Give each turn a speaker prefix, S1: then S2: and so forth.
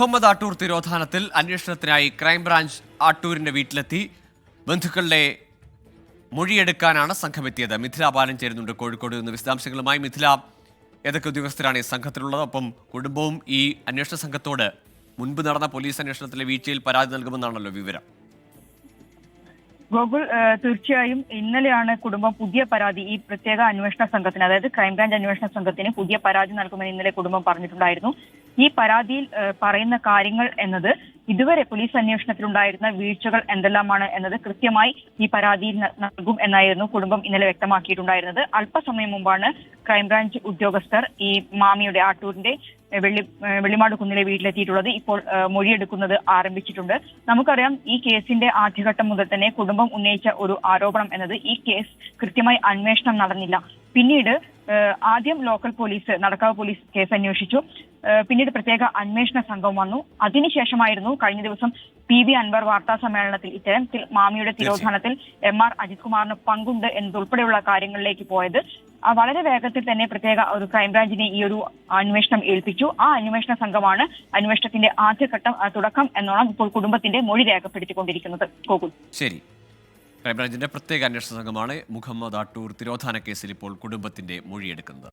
S1: Muhammad Attoor തിരോധാനത്തിൽ അന്വേഷണത്തിനായി crime branch ആട്ടൂരിന്റെ വീട്ടിലെത്തി ബന്ധുക്കളുടെ മൊഴിയെടുക്കാനാണ് സംഘമെത്തിയത്. മിഥില ബാലൻ ചേരുന്നുണ്ട് കോഴിക്കോട് നിന്ന് വിശദാംശങ്ങളുമായി. മിഥില, ഏതൊക്കെ ഉദ്യോഗസ്ഥരാണ് ഈ സംഘത്തിലുള്ളത്? ഒപ്പം കുടുംബവും ഈ അന്വേഷണ സംഘത്തോട് മുൻപ് നടന്ന പോലീസ് അന്വേഷണത്തിലെ വീഴ്ചയിൽ പരാതി നൽകുമെന്നാണല്ലോ വിവരം.
S2: ഗോകുൽ, തീർച്ചയായും ഇന്നലെയാണ് കുടുംബം പുതിയ പരാതി ഈ പ്രത്യേക അന്വേഷണ സംഘത്തിന്, അതായത് ക്രൈംബ്രാഞ്ച് അന്വേഷണ സംഘത്തിന് പുതിയ പരാതി നൽകുമെന്ന് ഇന്നലെ കുടുംബം പറഞ്ഞിട്ടുണ്ടായിരുന്നു. ഈ പരാതിയിൽ പറയുന്ന കാര്യങ്ങൾ എന്നത് ഇതുവരെ പോലീസ് അന്വേഷണത്തിലുണ്ടായിരുന്ന വീഴ്ചകൾ എന്തെല്ലാമാണ് എന്നത് കൃത്യമായി ഈ പരാതിയിൽ നൽകും എന്നായിരുന്നു കുടുംബം ഇന്നലെ വ്യക്തമാക്കിയിട്ടുണ്ടായിരുന്നത്. അല്പസമയം മുമ്പാണ് ക്രൈംബ്രാഞ്ച് ഉദ്യോഗസ്ഥർ ഈ മാമിയുടെ ആട്ടൂരിന്റെ വെള്ളിമാട് കുന്നിലെ വീട്ടിലെത്തിയിട്ടുള്ളത്. ഇപ്പോൾ മൊഴിയെടുക്കുന്നത് ആരംഭിച്ചിട്ടുണ്ട്. നമുക്കറിയാം, ഈ കേസിന്റെ ആദ്യഘട്ടം മുതൽ തന്നെ കുടുംബം ഉന്നയിച്ച ഒരു ആരോപണം എന്നത് ഈ കേസ് കൃത്യമായി അന്വേഷണം നടന്നില്ല. പിന്നീട് ആദ്യം local police, Nadakkavu police case അന്വേഷിച്ചു. പിന്നീട് പ്രത്യേക അന്വേഷണ സംഘം വന്നു. അതിനുശേഷമായിരുന്നു കഴിഞ്ഞ ദിവസം PV അൻവർ വാർത്താ സമ്മേളനത്തിൽ ഇത്തരത്തിൽ മാമിയുടെ തിരോധാനത്തിൽ MR അജിത് കുമാറിന് പങ്കുണ്ട് എന്നതുൾപ്പെടെയുള്ള കാര്യങ്ങളിലേക്ക് പോയത്. വളരെ വേഗത്തിൽ തന്നെ പ്രത്യേക ഒരു ക്രൈംബ്രാഞ്ചിനെ ഈ ഒരു അന്വേഷണം ഏൽപ്പിച്ചു. ആ അന്വേഷണ സംഘമാണ് അന്വേഷണത്തിന്റെ ആദ്യഘട്ടം തുടക്കം എന്നോണം ഇപ്പോൾ കുടുംബത്തിന്റെ മൊഴി രേഖപ്പെടുത്തിക്കൊണ്ടിരിക്കുന്നത്. ഗോകുൽ,
S1: ശരി. ക്രൈംബ്രാഞ്ചിന്റെ പ്രത്യേക അന്വേഷണ സംഘമാണ് മുഹമ്മദ് ആട്ടൂർ തിരോധാന കേസിൽ ഇപ്പോൾ കുടുംബത്തിന്റെ മൊഴിയെടുക്കുന്നത്.